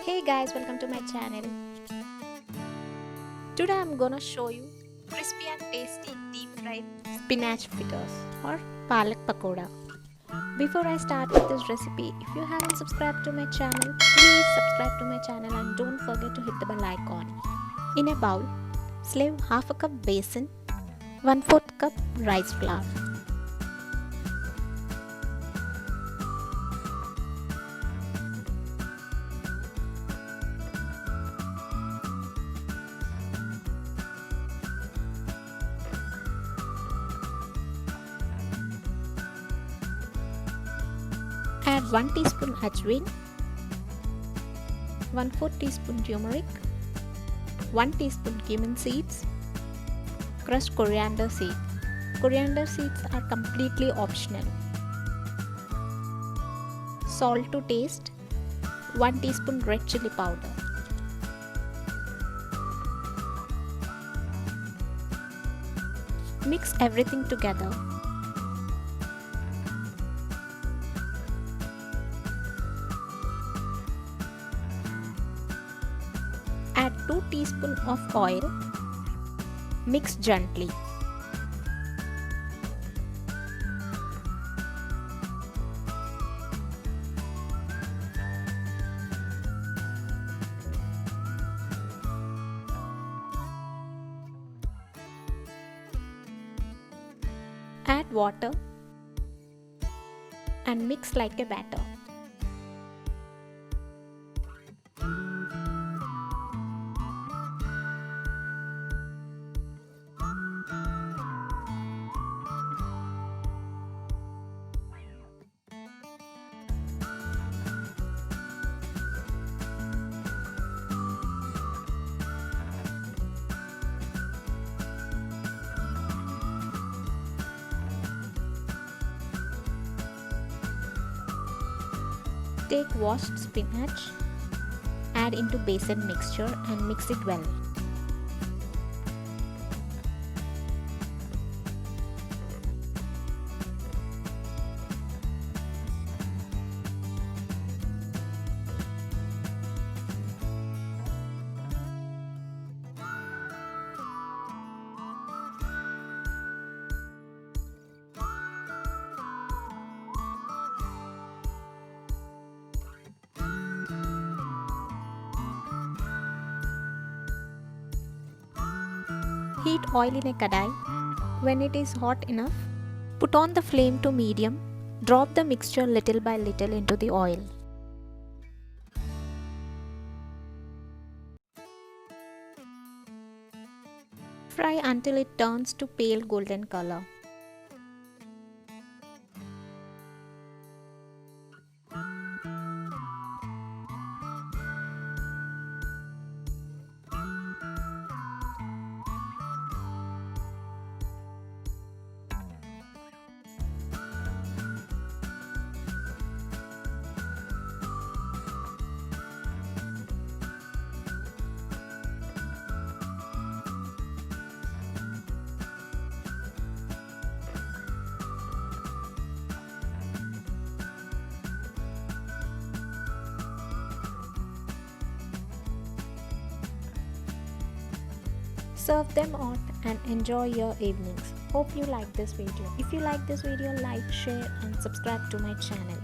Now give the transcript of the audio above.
Hey guys, welcome to my channel. Today I'm gonna show you crispy and tasty deep fried spinach fritters or Palak Pakoda. Before I start with this recipe, if you haven't subscribed to my channel, please subscribe to my channel and don't forget to hit the bell icon. In a bowl, slave half a cup besan, 1/4 cup rice flour. Add 1 teaspoon Ajwan, 1/4 teaspoon Turmeric, 1 teaspoon Cumin Seeds, crushed Coriander seed. Coriander seeds are completely optional. Salt to taste, 1 teaspoon red chilli powder. Mix everything together. Add 2 teaspoons of oil. Mix gently. Add water and mix like a batter. Take washed spinach, add into besan mixture and mix it well. Heat oil in a kadai. When it is hot enough, put on the flame to medium. Drop the mixture little by little into the oil. Fry until it turns to pale golden color. Serve them hot and enjoy your evenings. Hope you like this video. If you like this video, like, share and subscribe to my channel.